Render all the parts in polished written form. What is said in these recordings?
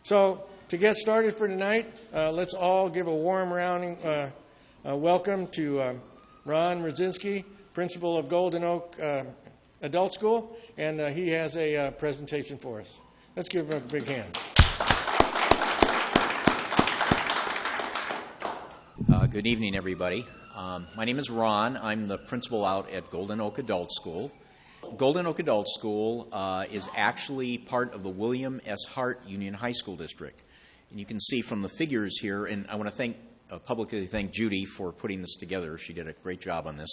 So to get started for tonight, let's all give a warm rounding welcome to Ron Rudzinski, principal of Golden Oak Adult School, and he has a presentation for us. Let's give him a big hand. Good evening, everybody. My name is Ron. I'm the principal out at Golden Oak Adult School. Golden Oak Adult School is actually part of the William S. Hart Union High School District. And you can see from the figures here, and I want to publicly thank Judy for putting this together. She did a great job on this.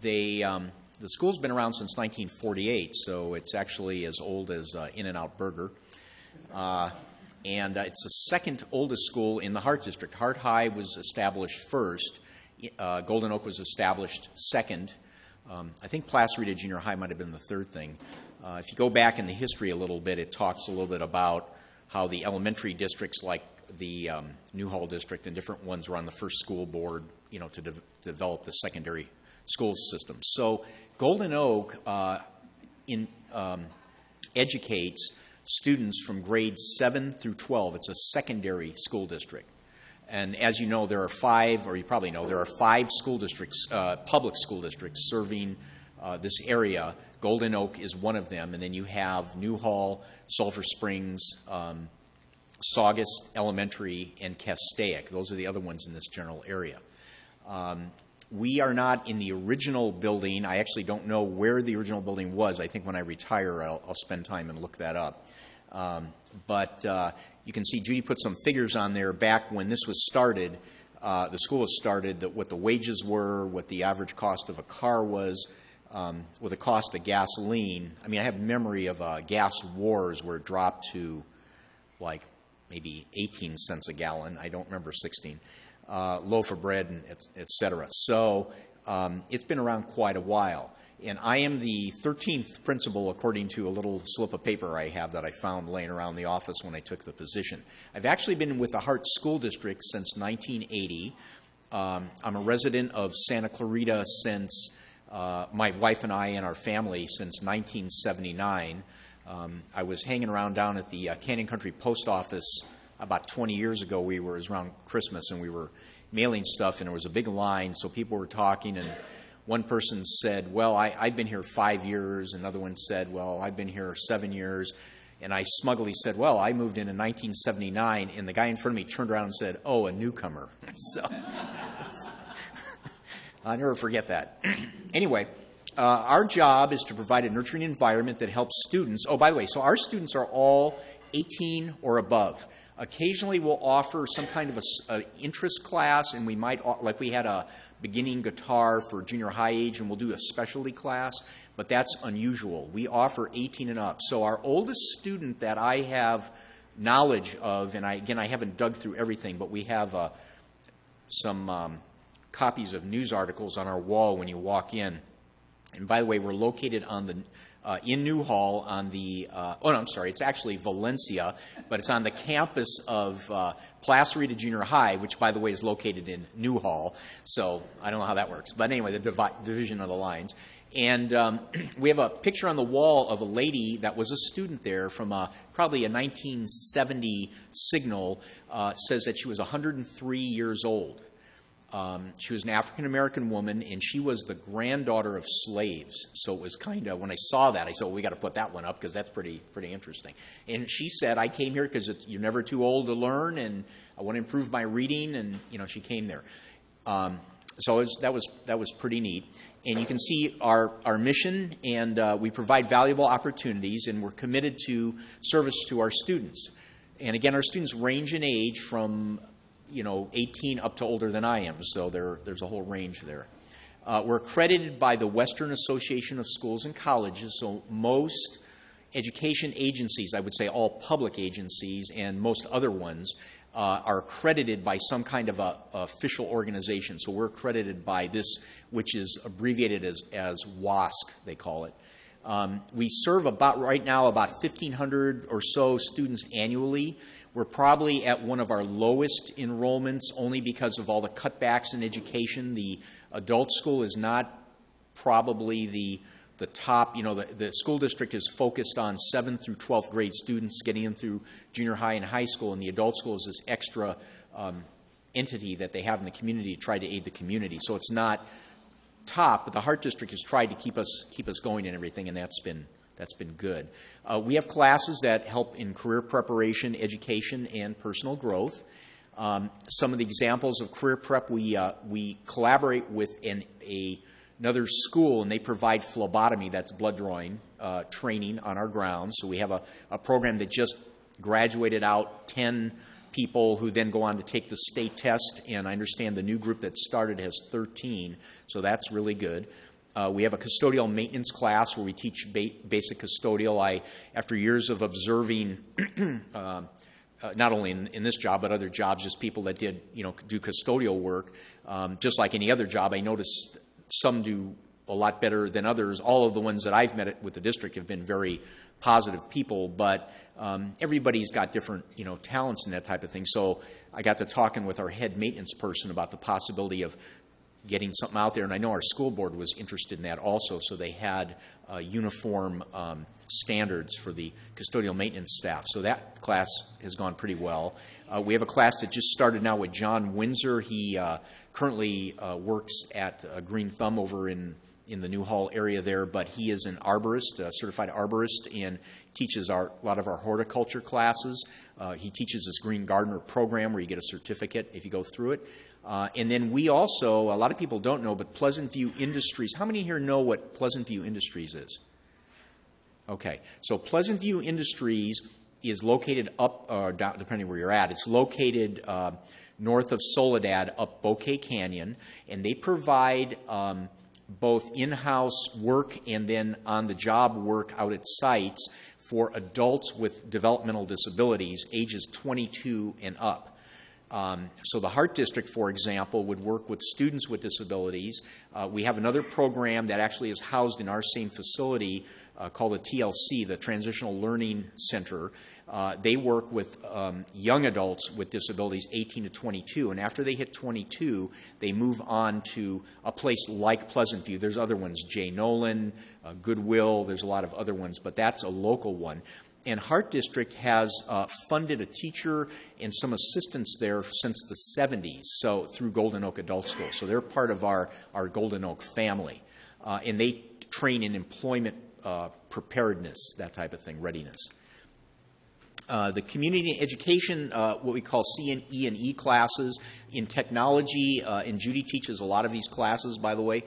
The school's been around since 1948, so it's actually as old as In-N-Out Burger. And it's the second oldest school in the Hart District. Hart High was established first. Golden Oak was established second. I think Placerita Junior High might have been the third thing. If you go back in the history a little bit, it talks a little bit about how the elementary districts like the Newhall District and different ones were on the first school board, to develop the secondary school system. So Golden Oak educates students from grades 7 through 12. It's a secondary school district. And as you know, there are five, or you probably know, there are 5 school districts, public school districts serving this area. Golden Oak is one of them. And then you have Newhall, Sulphur Springs, Saugus Elementary, and Castaic. Those are the other ones in this general area. We are not in the original building. I actually don't know where the original building was. I think when I retire, I'll spend time and look that up. But you can see Judy put some figures on there back when this was started. The school was started, what the wages were, what the average cost of a car was, what the cost of gasoline. I mean, I have memory of gas wars where it dropped to like maybe 18 cents a gallon. I don't remember 16. Loaf of bread, and et cetera. So it's been around quite a while. And I am the 13th principal, according to a little slip of paper I have that I found laying around the office when I took the position. I've actually been with the Hart School District since 1980. I'm a resident of Santa Clarita since, my wife and I and our family, since 1979. I was hanging around down at the Canyon Country Post Office about 20 years ago. It was around Christmas, and we were mailing stuff, and there was a big line, so people were talking, and one person said, well, I've been here 5 years. Another one said, well, I've been here 7 years. And I smugly said, well, I moved in 1979. And the guy in front of me turned around and said, oh, a newcomer. So I'll never forget that. Anyway, our job is to provide a nurturing environment that helps students. Oh, by the way, so our students are all 18 or above. Occasionally we'll offer some kind of an interest class, and we might, like we had a beginning guitar for junior high age, and we'll do a specialty class, but that's unusual. We offer 18 and up. So our oldest student that I have knowledge of, and I haven't dug through everything, but we have some copies of news articles on our wall when you walk in. And by the way, we're located on the in Newhall on the, oh no, I'm sorry, it's actually Valencia, but it's on the campus of Placerita Junior High, which by the way is located in Newhall, so I don't know how that works. But anyway, the division of the lines. And we have a picture on the wall of a lady that was a student there from probably a 1970 signal, says that she was 103 years old. She was an African-American woman, and she was the granddaughter of slaves. So it was kind of, when I saw that, I said, well, we got to put that one up because that's pretty interesting. And she said, I came here because you're never too old to learn, and I want to improve my reading, and she came there. So that was pretty neat. And you can see our mission, and we provide valuable opportunities, and we're committed to service to our students. And again, our students range in age from 18 up to older than I am, so there's a whole range there. We're accredited by the Western Association of Schools and Colleges, so most education agencies, I would say all public agencies and most other ones, are accredited by some kind of a official organization. So we're accredited by this, which is abbreviated as WASC, they call it. We serve right now about 1,500 or so students annually. We're probably at one of our lowest enrollments only because of all the cutbacks in education. The adult school is not probably the the top, the school district is focused on 7th through 12th grade students, getting them through junior high and high school, and the adult school is this extra entity that they have in the community to try to aid the community. So it's not top, but the Heart District has tried to keep us going and everything, and that's been good. We have classes that help in career preparation, education, and personal growth. Some of the examples of career prep, we collaborate with another school, and they provide phlebotomy, that's blood drawing, training on our grounds. So we have a program that just graduated out 10 people who then go on to take the state test, and I understand the new group that started has 13, so that's really good. We have a custodial maintenance class where we teach basic custodial. After years of observing, not only in this job but other jobs, just people that do custodial work, just like any other job, I noticed some do a lot better than others. All of the ones that I've met with the district have been very positive people, but everybody's got different talents and that type of thing. So I got to talking with our head maintenance person about the possibility of getting something out there, and I know our school board was interested in that also, so they had uniform standards for the custodial maintenance staff. So that class has gone pretty well. We have a class that just started now with John Windsor. He currently works at Green Thumb over in the Newhall area there, but he is an arborist, a certified arborist, and teaches a lot of our horticulture classes. He teaches this Green Gardener program where you get a certificate if you go through it. And then we also, a lot of people don't know, but Pleasant View Industries, how many here know what Pleasant View Industries is? Okay, so Pleasant View Industries is located up, or down, depending where you're at, it's located north of Soledad up Bouquet Canyon, and they provide both in-house work and then on-the-job work out at sites for adults with developmental disabilities, ages 22 and up. So the Heart District, for example, would work with students with disabilities. We have another program that actually is housed in our same facility called the TLC, the Transitional Learning Center. They work with young adults with disabilities 18 to 22, and after they hit 22, they move on to a place like Pleasant View. There's other ones, J. Nolan, Goodwill, there's a lot of other ones, but that's a local one. And Heart District has funded a teacher and some assistants there since the 70s, so through Golden Oak Adult School. So they're part of our Golden Oak family. And they train in employment preparedness, that type of thing, readiness. The community education, what we call C&E and E classes in technology, and Judy teaches a lot of these classes, by the way.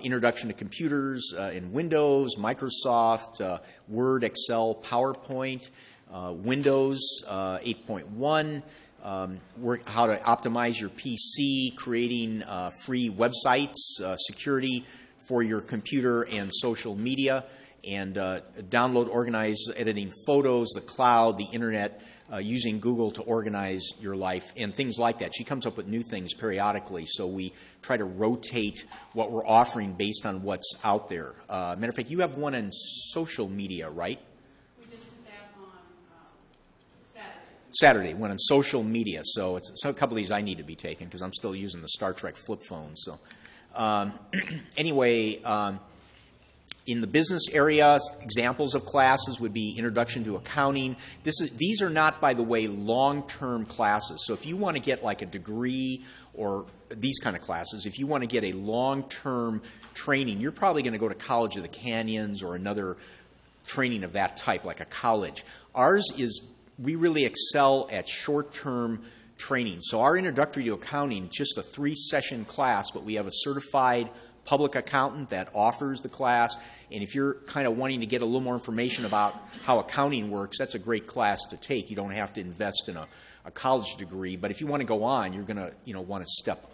Introduction to computers in Windows, Microsoft, Word, Excel, PowerPoint, Windows 8.1, how to optimize your PC, creating free websites, security for your computer and social media, and download, organize, editing photos, the cloud, the internet, using Google to organize your life, and things like that. She comes up with new things periodically, so we try to rotate what we're offering based on what's out there. Matter of fact, you have one on social media, right? We just did that on Saturday, one on social media, so it's a couple of these I need to be taken because I'm still using the Star Trek flip phone. So anyway, in the business area, examples of classes would be Introduction to Accounting. These are not, by the way, long-term classes. So if you want to get like a degree or these kind of classes, if you want to get a long-term training, you're probably going to go to College of the Canyons or another training of that type, like a college. Ours is, we really excel at short-term training. So our Introductory to Accounting, just a 3-session class, but we have a certified public accountant that offers the class, and if you're kind of wanting to get a little more information about how accounting works, that's a great class to take. You don't have to invest in a college degree, but if you want to go on, you're going to want to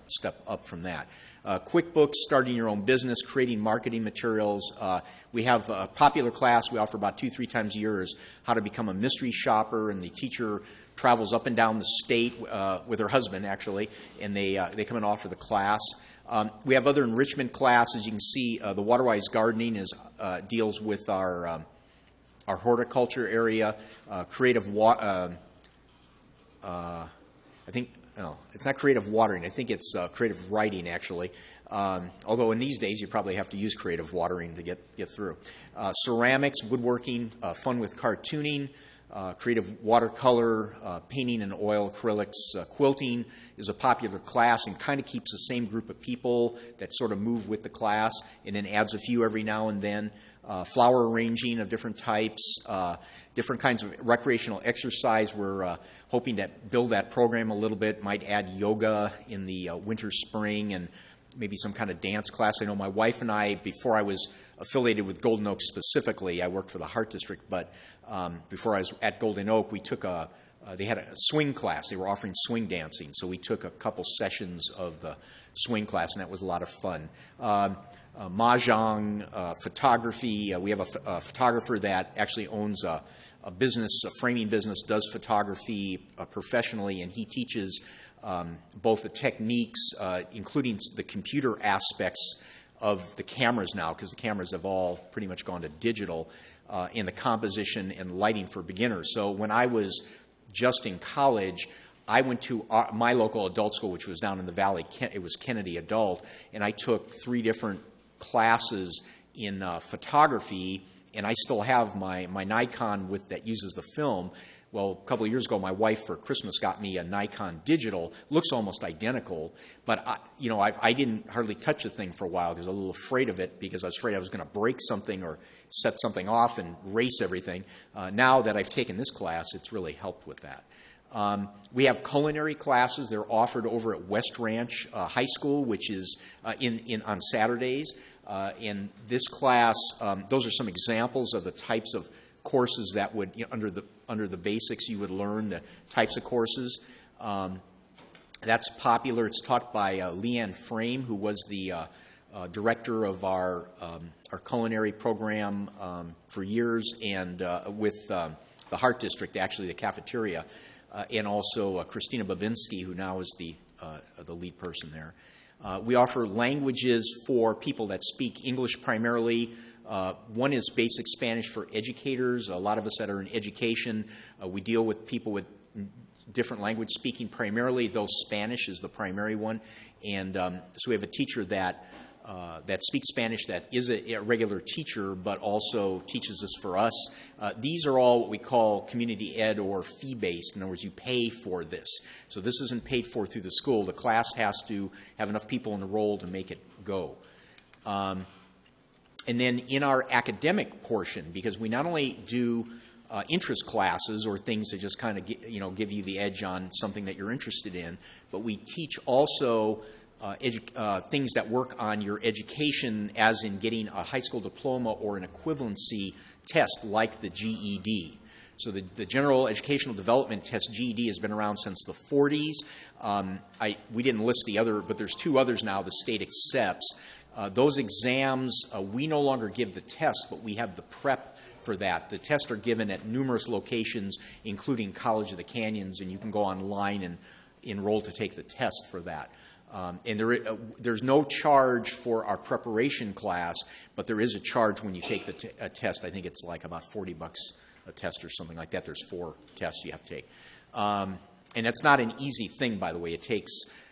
step up from that. QuickBooks, starting your own business, creating marketing materials. We have a popular class we offer about 2-3 times a year is how to become a mystery shopper, and the teacher travels up and down the state with her husband, actually, and they come and offer the class. We have other enrichment classes. You can see the Waterwise Gardening deals with our horticulture area. I think, no, it's not creative watering. I think it's creative writing, actually. Although in these days you probably have to use creative watering to get through. Ceramics, woodworking, fun with cartooning, creative watercolor, painting and oil, acrylics, quilting is a popular class and kind of keeps the same group of people that sort of move with the class and then adds a few every now and then. Flower arranging of different types, different kinds of recreational exercise. We're hoping to build that program a little bit, might add yoga in the winter, spring, and maybe some kind of dance class. I know my wife and I, before I was affiliated with Golden Oak specifically, I worked for the Heart District, but before I was at Golden Oak, we took they had a swing class. They were offering swing dancing, so we took a couple sessions of the swing class, and that was a lot of fun. Mahjong, photography. We have a photographer that actually owns a business, a framing business, does photography professionally, and he teaches both the techniques, including the computer aspects of the cameras now, because the cameras have all pretty much gone to digital, in the composition and lighting for beginners. So when I was just in college, I went to my local adult school, which was down in the valley. It was Kennedy Adult, and I took 3 different classes in photography, and I still have my Nikon that uses the film. Well, a couple of years ago, my wife for Christmas got me a Nikon digital. Looks almost identical, but I didn't hardly touch the thing for a while because I was a little afraid of it, because I was afraid I was going to break something or set something off and erase everything. Now that I've taken this class, it's really helped with that. We have culinary classes. They're offered over at West Ranch High School, which is on Saturdays. And this class, those are some examples of the types of courses that would, under the basics, you would learn the types of courses. That's popular. It's taught by Leanne Frame, who was the director of our culinary program for years, and with the Heart District, actually, the cafeteria, and also Christina Babinski, who now is the lead person there. We offer languages for people that speak English primarily. One is basic Spanish for educators. A lot of us that are in education, we deal with people with different language speaking primarily, though Spanish is the primary one. And so we have a teacher that speaks Spanish that is a regular teacher, but also teaches this for us. These are all what we call community ed or fee-based. In other words, you pay for this. So this isn't paid for through the school. The class has to have enough people enrolled to make it go. And then in our academic portion, because we not only do interest classes or things that just kind of give you the edge on something that you're interested in, but we teach also things that work on your education, as in getting a high school diploma or an equivalency test like the GED. So the General Educational Development Test, GED, has been around since the 40s. We didn't list the other, but there's 2 others now the state accepts. Those exams, we no longer give the test, but we have the prep for that. The tests are given at numerous locations, including College of the Canyons, and you can go online and enroll to take the test for that. And there's no charge for our preparation class, but there is a charge when you take the a test. I think it's like about $40 a test or something like that. There's 4 tests you have to take. And that's not an easy thing, by the way. It takes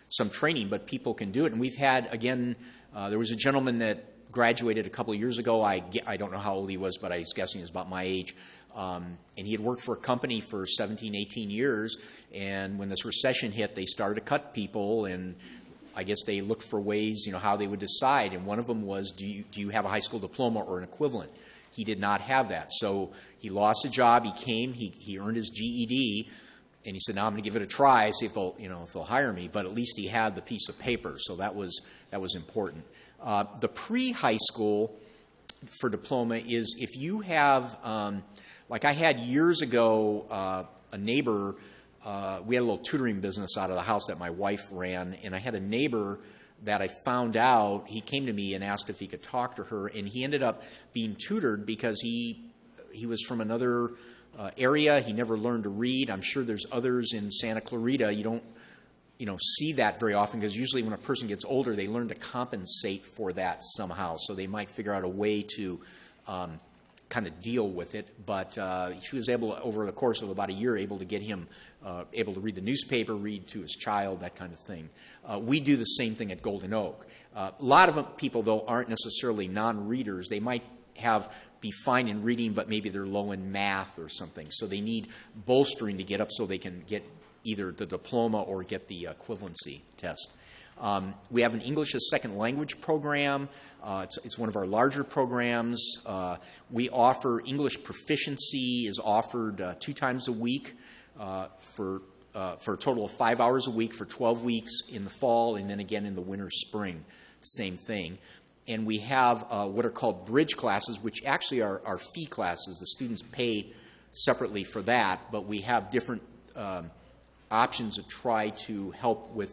some training, but people can do it. And we've had, again, there was a gentleman that graduated a couple of years ago. I don't know how old he was, but I was guessing he was about my age. And he had worked for a company for 17, 18 years. And when this recession hit, they started to cut people, and I guess they looked for ways, how they would decide. And one of them was, do you have a high school diploma or an equivalent? He did not have that. So he lost a job. He came. He earned his GED. And he said, now I'm going to give it a try, see if they'll, if they'll hire me. But at least he had the piece of paper. So that was important. The pre-high school for diploma is if you have, like I had years ago, a neighbor. We had a little tutoring business out of the house that my wife ran, and I had a neighbor that I found out. He came to me and asked if he could talk to her, and he ended up being tutored because he was from another area. He never learned to read. I'm sure there's others in Santa Clarita. You don't see that very often, because usually when a person gets older, they learn to compensate for that somehow. So they might figure out a way to kind of deal with it, but she was able, over the course of about a year, able to get him able to read the newspaper, read to his child, that kind of thing. We do the same thing at Golden Oak. A lot of people, though, aren't necessarily non-readers. They might be fine in reading, but maybe they're low in math or something. So they need bolstering to get up so they can get either the diploma or get the equivalency test. We have an English as Second Language program. It's one of our larger programs. We offer English proficiency is offered 2 times a week for a total of 5 hours a week for 12 weeks in the fall, and then again in the winter, spring, same thing. And we have what are called bridge classes, which actually are fee classes. The students pay separately for that, but we have different options to try to help with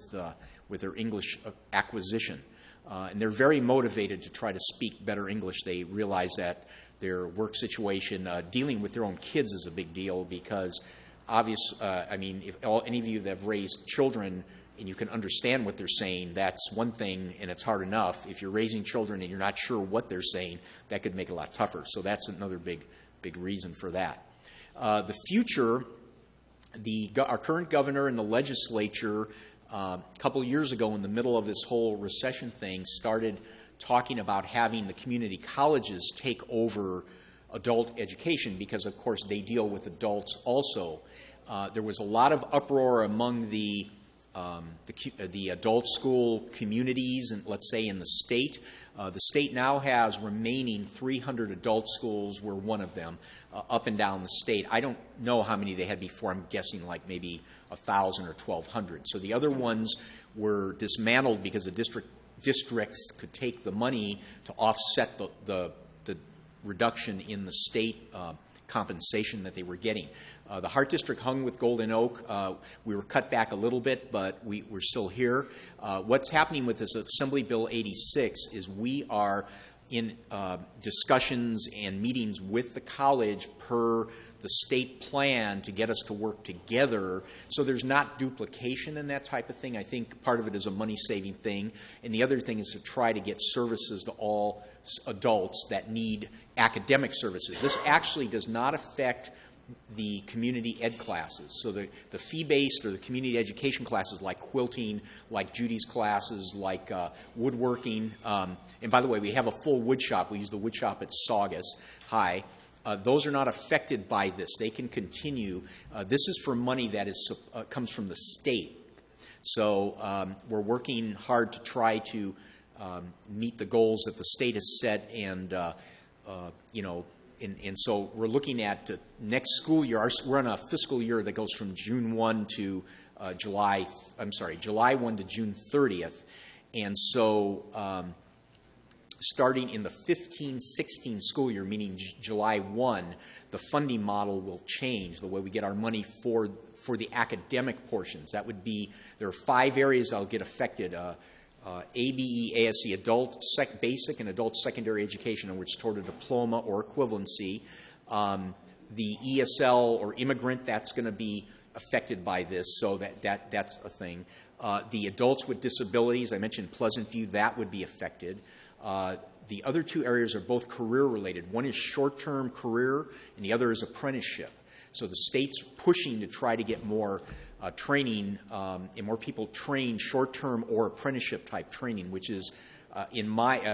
their English acquisition. And they're very motivated to try to speak better English. They realize that their work situation, dealing with their own kids is a big deal because I mean, if any of you that have raised children and you can understand what they're saying, that's one thing, and it's hard enough. If you're raising children and you're not sure what they're saying, that could make it a lot tougher. So that's another big reason for that. The future, our current governor and the legislature, a couple years ago in the middle of this whole recession thing, started talking about having the community colleges take over adult education because, of course, they deal with adults also. There was a lot of uproar among the adult school communities, and let's say in the state. The state now has remaining 300 adult schools. We're one of them, up and down the state. I don't know how many they had before. I'm guessing like maybe 1,000 or 1,200. So the other ones were dismantled because the districts could take the money to offset the reduction in the state compensation that they were getting. The Hart District hung with Golden Oak. We were cut back a little bit, but we're still here. What's happening with this Assembly Bill 86 is we are in discussions and meetings with the college per the state plan to get us to work together so there's not duplication and that type of thing. I think part of it is a money-saving thing, and the other thing is to try to get services to all adults that need academic services. This actually does not affect the community ed classes. So the fee-based or the community education classes like quilting, like Judy's classes, like woodworking. And by the way, we have a full wood shop. We use the wood shop at Saugus High. Those are not affected by this. They can continue. This is for money that comes from the state. So we're working hard to try to meet the goals that the state has set, and and so we're looking at next school year. We're on a fiscal year that goes from June 1 to July 1 to June 30th, and so starting in the 15-16 school year, meaning July 1, the funding model will change. The way we get our money for the academic portions. That would be, there are 5 areas that'll get affected. ABE, ASC, adult basic and adult secondary education, in which toward a diploma or equivalency. The ESL or immigrant, that's going to be affected by this, so that's a thing. The adults with disabilities, I mentioned Pleasant View, that would be affected. The other 2 areas are both career-related. One is short-term career, and the other is apprenticeship. So the state's pushing to try to get more training and more people trained short-term or apprenticeship-type training, which is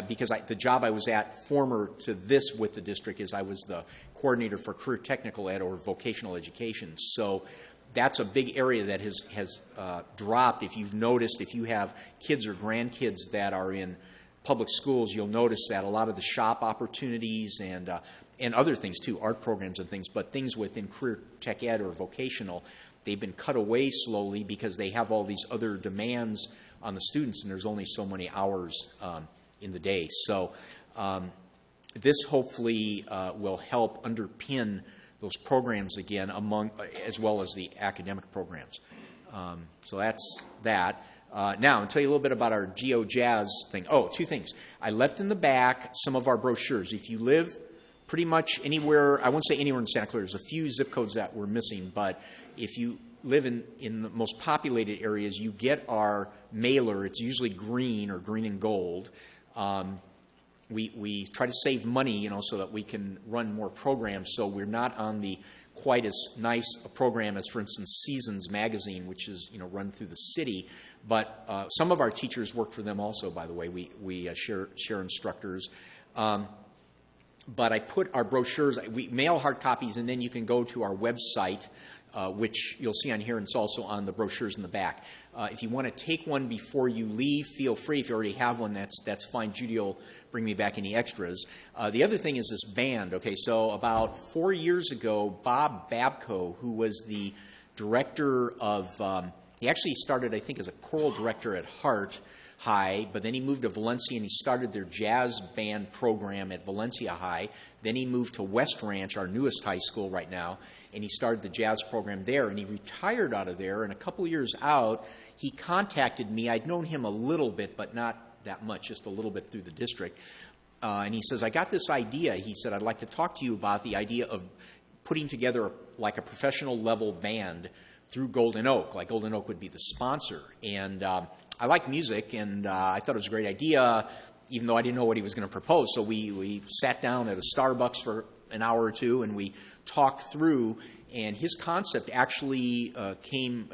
because the job I was at former to this with the district is I was the coordinator for career technical ed or vocational education. So that's a big area that has dropped. If you've noticed, if you have kids or grandkids that are in public schools, you'll notice that a lot of the shop opportunities and other things too, art programs and things, but things within career tech ed or vocational, they've been cut away slowly because they have all these other demands on the students, and there's only so many hours in the day. So this hopefully will help underpin those programs again, as well as the academic programs. So that's that. Now, I'll tell you a little bit about our GeoJazz thing. Oh, 2 things. I left in the back some of our brochures. If you live pretty much anywhere, I won't say anywhere in Santa Clara, there's a few zip codes that we're missing, but if you live in the most populated areas, you get our mailer. It's usually green or green and gold. we try to save money, you know, so that we can run more programs. So we're not on the quite as nice a program as, for instance, Seasons magazine, which is, you know, run through the city. But some of our teachers work for them also, by the way. We share instructors. But I put our brochures, we mail hard copies, and then you can go to our website, which you'll see on here, and it's also on the brochures in the back. If you want to take one before you leave, feel free. If you already have one, that's fine. Judy will bring me back any extras. The other thing is this band. Okay, so about 4 years ago, Bob Babco, who was the director of, he actually started, I think, as a choral director at Hart High, but then he moved to Valencia and he started their jazz band program at Valencia High. Then he moved to West Ranch, our newest high school right now, and he started the jazz program there, and he retired out of there, and a couple of years out, he contacted me. I'd known him a little bit, but not that much, just a little bit through the district. And he says, I got this idea. He said, I'd like to talk to you about the idea of putting together like a professional level band through Golden Oak. Like Golden Oak would be the sponsor. And I like music, and I thought it was a great idea, even though I didn't know what he was going to propose. So we sat down at a Starbucks for an hour or two, and we talked through, and his concept actually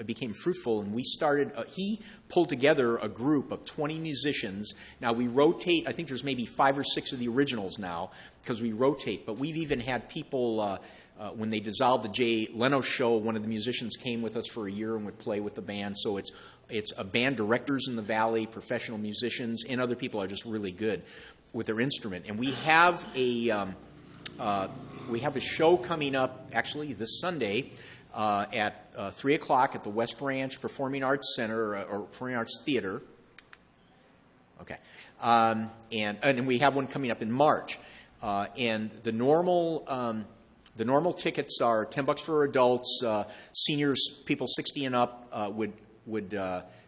became fruitful, and we started, he pulled together a group of 20 musicians. Now we rotate, I think there's maybe 5 or 6 of the originals now, because we rotate, but we've even had people, when they dissolved the Jay Leno show, one of the musicians came with us for a year and would play with the band, so it's band directors in the Valley, professional musicians, and other people are just really good with their instrument. And we have a show coming up, actually, this Sunday at 3 o'clock at the West Ranch Performing Arts Center, or Performing Arts Theater. Okay. And we have one coming up in March. And the normal tickets are $10 for adults. Seniors, people 60 and up, would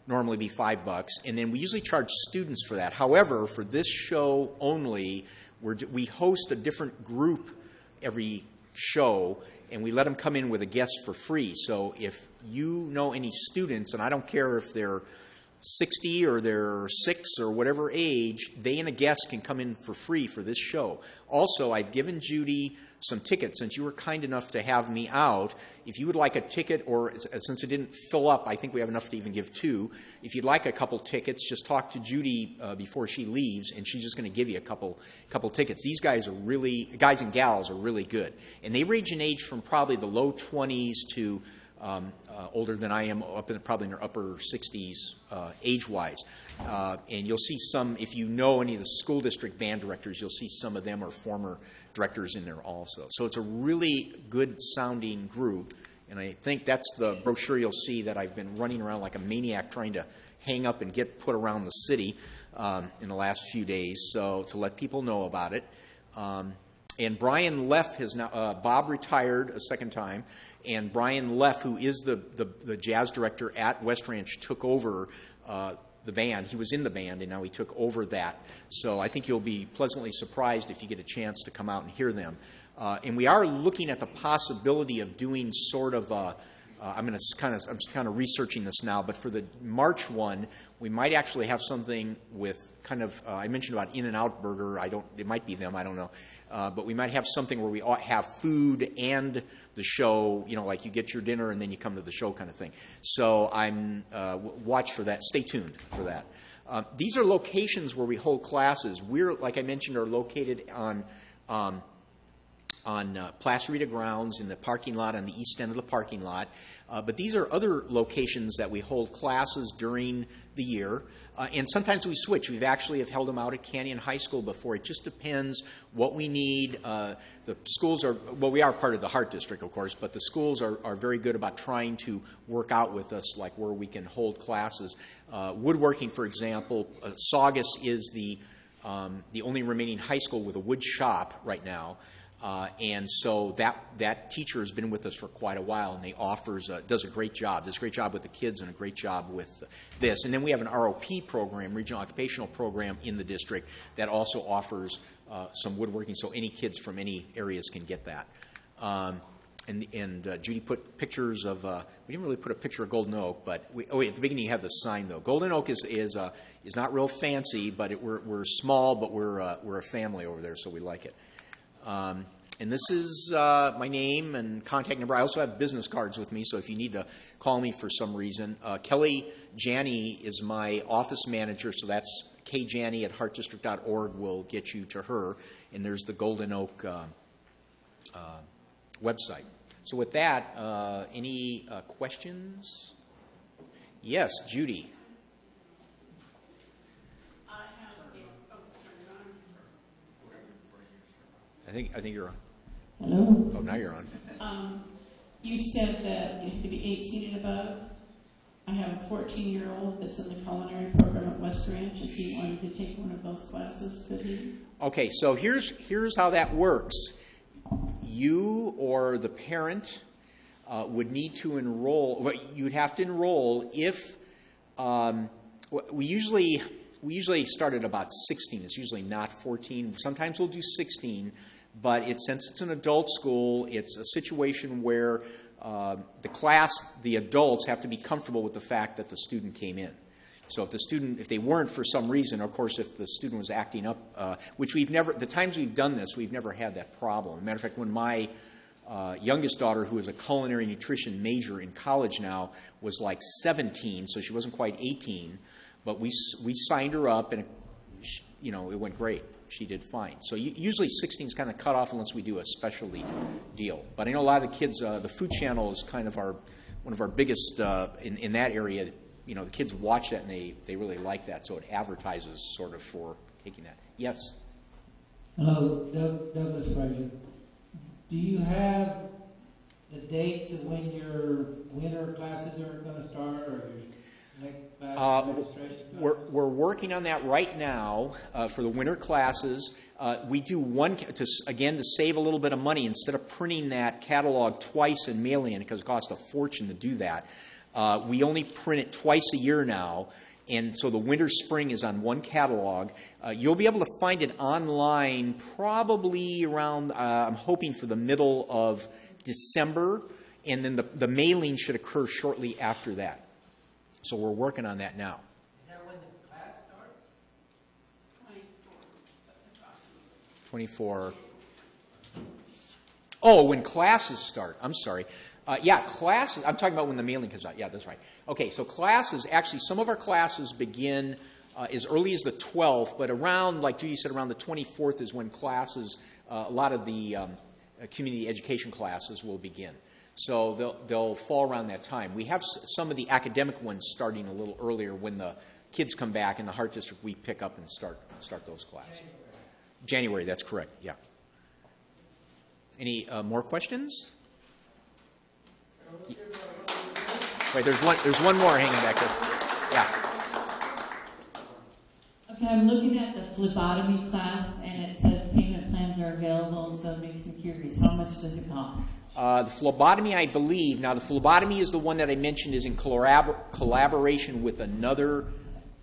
normally be $5, and then we usually charge students for that. However, for this show only, we host a different group every show, and we let them come in with a guest for free. So if you know any students, and I don't care if they're 60 or they're 6 or whatever age, they and a guest can come in for free for this show. Also, I've given Judy some tickets, since you were kind enough to have me out. If you would like a ticket, or since it didn't fill up, I think we have enough to even give 2. If you'd like a couple tickets, just talk to Judy before she leaves, and she's just going to give you a couple tickets. These guys and gals are really good. And they range in age from probably the low 20s to older than I am, probably in their upper 60s age-wise. And you'll see some, if you know any of the school district band directors, you'll see some of them are former directors in there also. So it's a really good-sounding group, and I think that's the brochure you'll see that I've been running around like a maniac trying to hang up and get put around the city in the last few days, so to let people know about it. And Brian Leff has now, Bob retired a second time, and Brian Leff, who is the jazz director at West Ranch, took over the band. He was in the band, and now he took over that. So I think you'll be pleasantly surprised if you get a chance to come out and hear them. And we are looking at the possibility of doing sort of a, I'm kind of researching this now, but for the March one, we might actually have something with kind of, I mentioned about In-N-Out Burger. It might be them, I don't know. But we might have something where we have food and the show, you know, like you get your dinner and then you come to the show kind of thing. So watch for that. Stay tuned for that. These are locations where we hold classes. We're, like I mentioned, are located on Placerita grounds in the parking lot, on the east end of the parking lot. But these are other locations that we hold classes during the year. And sometimes we switch. We've actually have held them out at Canyon High School before. It just depends what we need. The schools are, well, we are part of the Hart District, of course, but the schools are very good about trying to work out with us, like where we can hold classes. Woodworking, for example, Saugus is the only remaining high school with a wood shop right now. And so that teacher has been with us for quite a while, and does a great job. Does a great job with the kids and a great job with this. And then we have an ROP program, Regional Occupational Program, in the district that also offers some woodworking, so any kids from any areas can get that. Judy put pictures of. We didn't really put a picture of Golden Oak, but at the beginning you have the sign though. Golden Oak is not real fancy, but we're small, but we're a family over there, so we like it. And this is my name and contact number. I also have business cards with me, so if you need to call me for some reason. Kelly Janney is my office manager, so that's kjanney@heartdistrict.org will get you to her. And there's the Golden Oak website. So with that, any questions? Yes, Judy. I think you're on. Hello? Oh, now you're on. You said that you have to be 18 and above. I have a 14-year-old that's in the culinary program at West Ranch. If he wanted to take one of those classes, could he? Okay, so here's how that works. You or the parent would need to enroll. You'd have to enroll if we usually start at about 16. It's usually not 14. Sometimes we'll do 16, but since it's an adult school, it's a situation where the adults have to be comfortable with the fact that the student came in. So if they weren't for some reason, of course, if the student was acting up, which the times we've done this, we've never had that problem. As a matter of fact, when my youngest daughter, who is a culinary nutrition major in college now, was like 17, so she wasn't quite 18, but we signed her up, and it went great. She did fine. So usually 16 is kind of cut off unless we do a specialty deal. But I know a lot of the kids, the Food Channel is kind of one of our biggest in that area. The kids watch that and they really like that, so it advertises sort of for taking that. Yes? Hello, Douglas Frazier. Do you have the dates of when your winter classes are going to start, or your next class registration? We're working on that right now for the winter classes. We do one, to save a little bit of money, instead of printing that catalog twice and mailing it, because it costs a fortune to do that. We only print it twice a year now, and so the winter spring is on one catalog. You'll be able to find it online probably around, I'm hoping for the middle of December, and then the mailing should occur shortly after that. So we're working on that now. Is that when the class starts? 24. Oh, when classes start. I'm sorry. Classes. I'm talking about when the mailing comes out. Yeah, that's right. Okay, so classes, actually, some of our classes begin as early as the 12th, but around, like Judy said, around the 24th is when classes, a lot of the community education classes will begin. So they'll fall around that time. We have some of the academic ones starting a little earlier when the kids come back in the Heart District. We pick up and start those classes. January, that's correct. Yeah. Any more questions? Wait, there's one more hanging back there. Yeah. Okay, I'm looking at the phlebotomy class, and it says payment plans are available, so it makes me curious. How much does it cost? The phlebotomy, I believe, now the phlebotomy is the one that I mentioned is in collaboration with another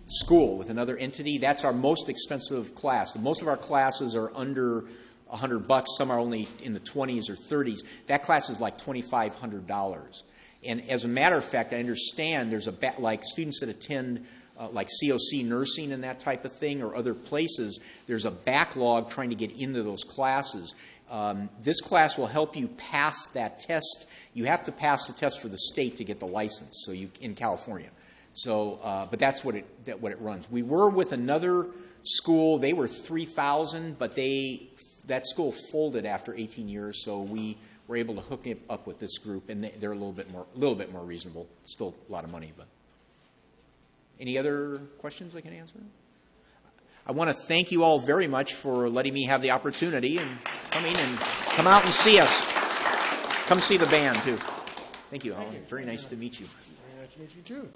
school, with another entity. That's our most expensive class. Most of our classes are under $100. Some are only in the 20s or 30s. That class is like $2,500. And as a matter of fact, I understand there's like students that attend like COC nursing and that type of thing, or other places, there's a backlog trying to get into those classes. This class will help you pass that test. You have to pass the test for the state to get the license, so in California. So, but that's what it runs. We were with another school. They were 3,000, but that school folded after 18 years. So we were able to hook it up with this group, and they're a little bit more reasonable. Still a lot of money, but any other questions I can answer? I want to thank you all very much for letting me have the opportunity and come out and see us. Come see the band too. Thank you, Alan. Very nice to meet you. Very nice to meet you too.